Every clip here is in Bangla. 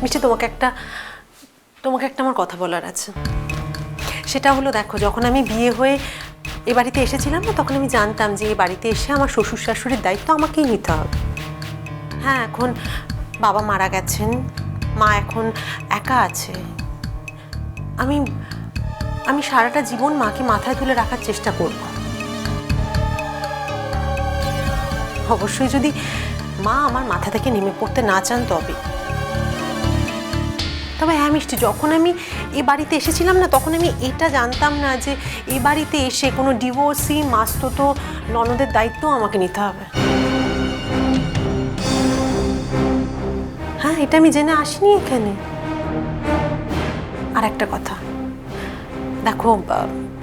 মিষ্টি, তোমাকে একটা আমার কথা বলার আছে। সেটা হলো, দেখো, যখন আমি বিয়ে হয়ে এ বাড়িতে এসেছিলাম না, তখন আমি জানতাম যে এই বাড়িতে এসে আমার শ্বশুর শাশুড়ির দায়িত্ব আমাকেই নিতে হবে। হ্যাঁ, এখন বাবা মারা গেছেন, মা এখন একা আছে। আমি আমি সারাটা জীবন মাকে মাথায় তুলে রাখার চেষ্টা করব। অবশ্যই যদি মা আমার মাথা থেকে নেমে পড়তে না চান তবে। তবে হ্যাঁ মিষ্টি, যখন আমি এই বাড়িতে এসেছিলাম না, তখন আমি এটা জানতাম না যে এই বাড়িতে এসে কোনো ডিভোর্সি মাস্তুতো ননদের দায়িত্ব আমাকে নিতে হবে। হ্যাঁ, এটা আমি জেনে আসিনি এখানে। আর একটা কথা, দেখো,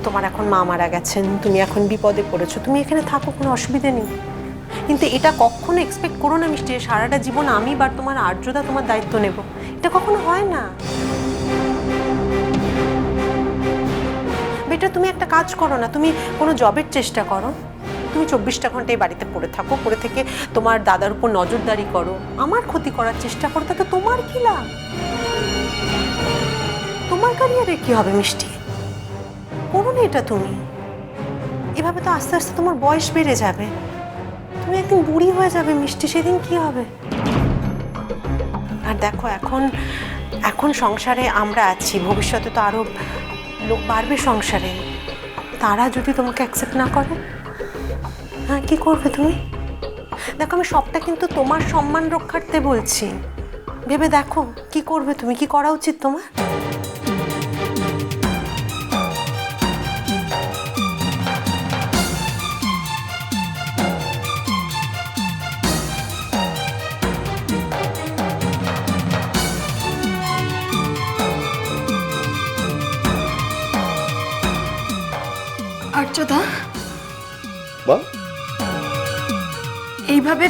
তোমার এখন মা মারা গেছেন, তুমি এখন বিপদে পড়েছো, তুমি এখানে থাকো, কোনো অসুবিধে নেই। কিন্তু এটা কখনো এক্সপেক্ট করো না মিষ্টি, সারাটা জীবন আমি বা তোমার আর্যদা তোমার দায়িত্ব নেব। এটা কখনো হয় না। বেটা, তুমি একটা কাজ করো না, তুমি কোনো জবের চেষ্টা করো। তুমি 24টা ঘন্টা এই বাড়িতে পড়ে থাকো, পড়ে থেকে তোমার দাদার উপর নজরদারি করো, আমার ক্ষতি করার চেষ্টা করো, তাতে তোমার কি লাভ? তোমার ক্যারিয়ারে কি হবে মিষ্টি? করো না এটা তুমি। এভাবে তো আস্তে আস্তে তোমার বয়স বেড়ে যাবে, তুমি একদিন বুড়ি হয়ে যাবে মিষ্টি, সেদিন কি হবে? আর দেখো, এখন সংসারে আমরা আছি, ভবিষ্যতে তো আরো লোক বাড়বে সংসারে। তারা যদি তোমাকে অ্যাকসেপ্ট না করে, হ্যাঁ, কি করবে তুমি? দেখো, আমি সবটা কিন্তু তোমার সম্মান রক্ষার্থে বলছি। ভেবে দেখো কি করবে তুমি, কি করা উচিত তোমার। আর্যদা, বা এইভাবে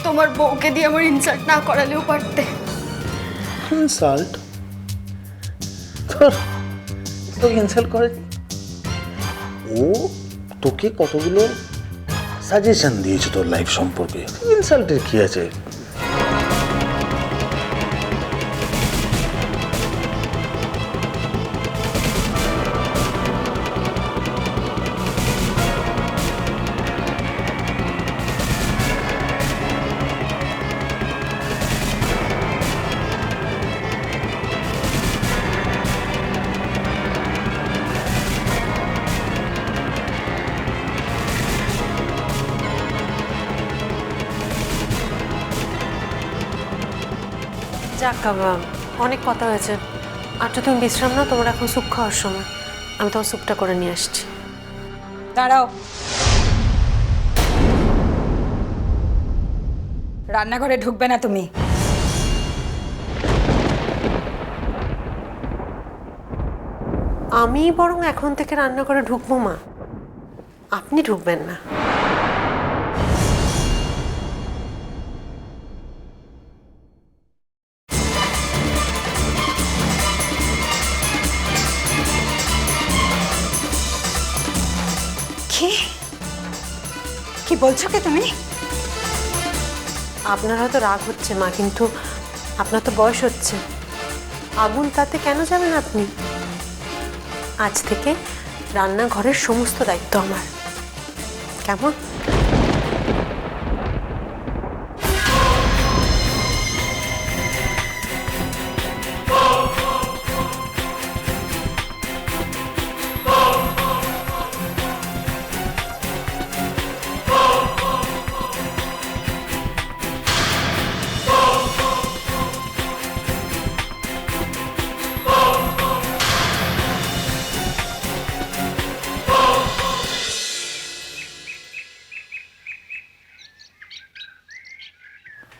তোমার বউকে দিয়ে আমার ইনসাল্ট না করালেও পারতে। ইনসাল্ট? তোর তোকে ইনসাল্ট করে? ও তোকে কতগুলো সাজেশন দিয়েছে তোর লাইফ সম্পর্কে, ইনসাল্টের কি আছে? যাক বাবা, অনেক কথা হয়েছে। আর তো তুমি বিশ্রাম নাও, তোমার এখন স্যুপ খাওয়ার সময়। আমি তোমার স্যুপটা করে নিয়ে আসছি। দাঁড়াও, রান্নাঘরে ঢুকবে না তুমি। আমি বরং এখন থেকে রান্না করে ঢুকবো মা, আপনি ঢুকবেন না। কি কি বলছো কি তুমি? আপনার হয়তো রাগ হচ্ছে মা, কিন্তু আপনার তো বয়স হচ্ছে, আগুন তাতে কেন যাবেন আপনি? আজ থেকে রান্নাঘরের সমস্ত দায়িত্ব আমার, কেমন?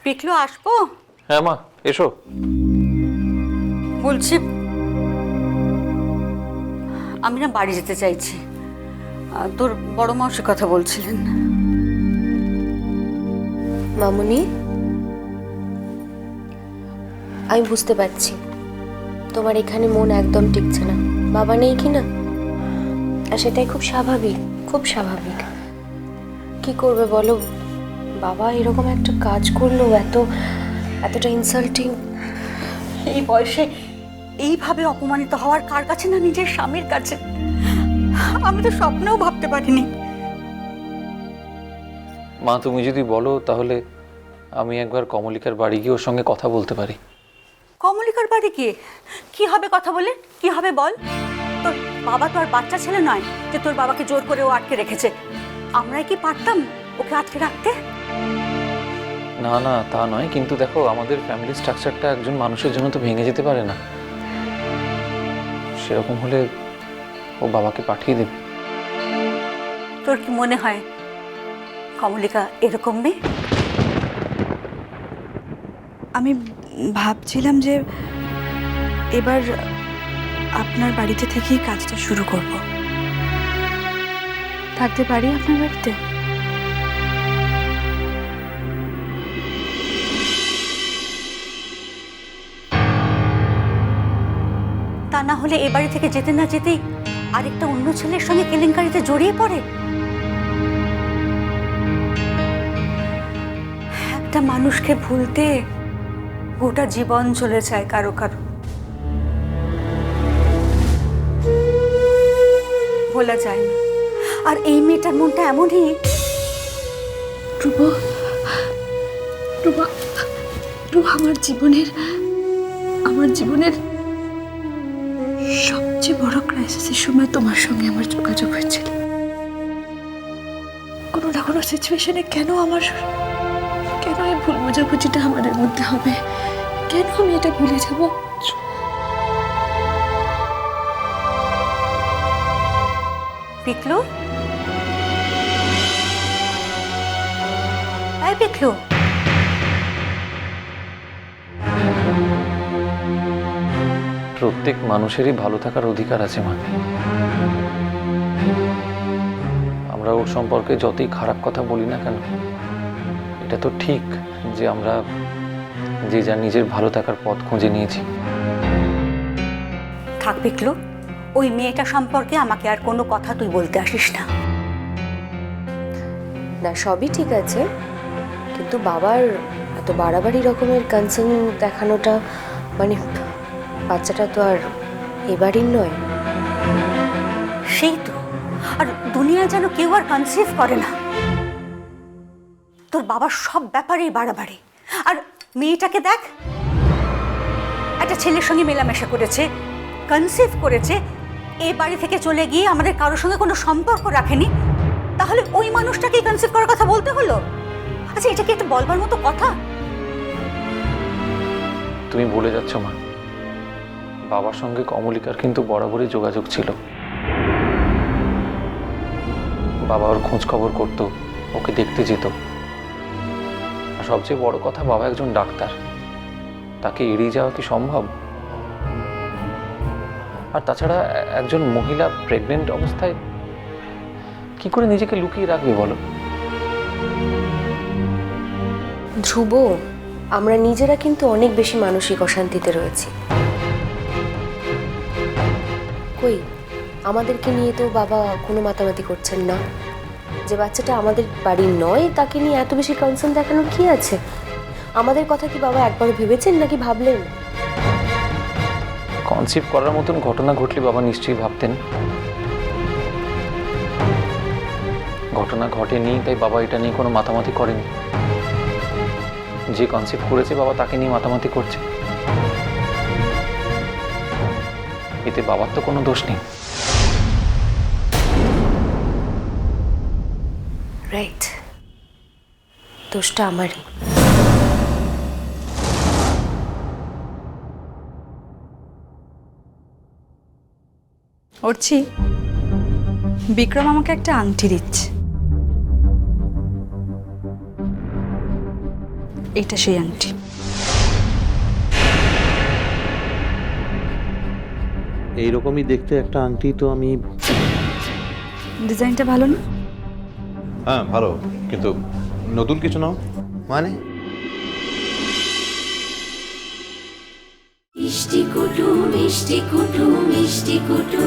পিকলু, আসবো? হ্যাঁ মা, এসো। বলছি, আমি না বাড়ি যেতে চাইছি। তোর বড় মাসির কথা বলছিলেন। মামুনি, আমি বুঝতে পারছি তোমার এখানে মন একদম টিকছে না, বাবা নেই কি না, আর সেটাই খুব স্বাভাবিক, খুব স্বাভাবিক। কি করবে বলো, বাবা এরকম একটা কাজ করলো, এতটা ইনসাল্টিং। এই বয়সে এইভাবে অপমানিত হওয়ার কার কাছে না, নিজের স্বামীর কাছে। আমি তো স্বপ্নেও ভাবতে পারিনি। মা, তুমি যদি বলো তাহলে আমি একবার কমলিকার বাড়ি গিয়ে ওর সঙ্গে কথা বলতে পারি। কমলিকার বাড়ি গিয়ে কি হবে কথা বলে? কি হবে বল? তোর বাবা তো আর বাচ্চা ছেলে নয় যে তোর বাবাকে জোর করে ও আটকে রেখেছে। আমরাই কি পারতাম ওকে আটকে রাখতে? না না, তা নয়, কিন্তু দেখো আমাদের ফ্যামিলি স্ট্রাকচারটা একজন মানুষের জন্য তো ভেঙে যেতে পারে না। সেরকম হলে ও বাবাকে পাঠিয়ে দেবে। তোর কি মনে হয় কমলিকা এরকম মেয়ে? আমি ভাবছিলাম যে এবার আপনার বাড়িতে থেকেই কাজটা শুরু করব। থাকতে পারি আপনার বাড়িতে? তা না হলে এ বাড়ি থেকে যেতে না যেতেই আরেকটা অন্য ছেলের সঙ্গে কেলেঙ্কারিতে জড়িয়ে পড়ে। একটা মানুষকে ভুলতে গোটা জীবন চলে যায় কারো কারো। ভোলা যায় না। আর এই মেয়েটার মনটা এমনই। রূপা, রূপা, রূপা, আমার জীবনের সবচেয়ে বড় ক্রাইসিসের সময় তোমার সঙ্গে আমার যোগাযোগ হয়েছিল। কোনো না কোনো সিচুয়েশনে কেন এই ভুল বোঝাবুঝিটা আমাদের মধ্যে হবে? কেন আমি এটা ভুলে যাব? পিকলু, এই পিকলু, প্রত্যেক মানুষেরই ভালো থাকার অধিকার আছে মা। আমরা ওর সম্পর্কে যতই খারাপ কথা বলি না কেন, এটা তো ঠিক যে আমরা যে যার নিজের ভালো থাকার পথ খুঁজে নিয়েছি। থাক পিকলু, ওই মেয়েটা সম্পর্কে আমাকে আর কোনো কথা তুই বলতে আসিস না। না, সবই ঠিক আছে, কিন্তু বাবার এত বাড়াবাড়ি রকমের কনসার্ন দেখানোটা, মানে বাচ্চাটা তো আর এবারই নয়। সেই তো, আর দুনিয়ায় যেন কেউ আর কনসিভ করে না। তোর বাবার সব ব্যাপারেই বাড়াবাড়ি। আর মেয়েটাকে দেখ, একটা ছেলের সঙ্গে মেলামেশা করেছে, কনসিভ করেছে, এই বাড়ি থেকে চলে গিয়ে আমাদের কারোর সঙ্গে কোনো সম্পর্ক রাখেনি। তাহলে ওই মানুষটাকেই কনসিভ করার কথা বলতে হলো? আচ্ছা, এটা কি একটা বলবার মতো কথা? তুমি ভুলে যাচ্ছ মা, বাবার সঙ্গে কমলিকার কিন্তু বরাবরই যোগাযোগ ছিল। বাবা ওর খোঁজ খবর করতো, ওকে দেখতে যেত। আর সবচেয়ে বড় কথা, বাবা একজন ডাক্তার, তাকে এড়িয়ে যাওয়া কি সম্ভব? আর তাছাড়া একজন মহিলা প্রেগনেন্ট অবস্থায় কি করে নিজেকে লুকিয়ে রাখবে বলো? ধ্রুব, আমরা নিজেরা কিন্তু অনেক বেশি মানসিক অশান্তিতে রয়েছি। কই, আমাদেরকে নিয়ে তো বাবা কোনো মাতামাতি করছেন না। যে বাচ্চাটা আমাদের বাড়ির নয় তাকে নিয়ে এত বেশি কনসার্ন দেখানোর কি আছে? আমাদের কথা কি বাবা একবার ভেবেছেন নাকি ভাবলেন? কনসিভ করার মতন ঘটনা ঘটলে বাবা নিশ্চয়ই ভাবতেন। ঘটনা ঘটেনি তাই বাবা এটা নিয়ে কোনো মাতামাতি করেনি। যে কনসিভ করেছে বাবা তাকে নিয়ে মাতামাতি করছে, এতে বাবার তো কোনো দোষ নেই। রাইট, দোষটা আমারই। অর্চি, বিক্রম আমাকে একটা আংটি দিচ্ছে। এটা সেই আংটি। এইরকমই দেখতে একটা আংটি তো আমি। ডিজাইনটা ভালো না? হ্যাঁ ভালো, কিন্তু নতুন কিছু নাও। মানে মিষ্টি কুটু মিষ্টি কুটু মিষ্টি কুটু।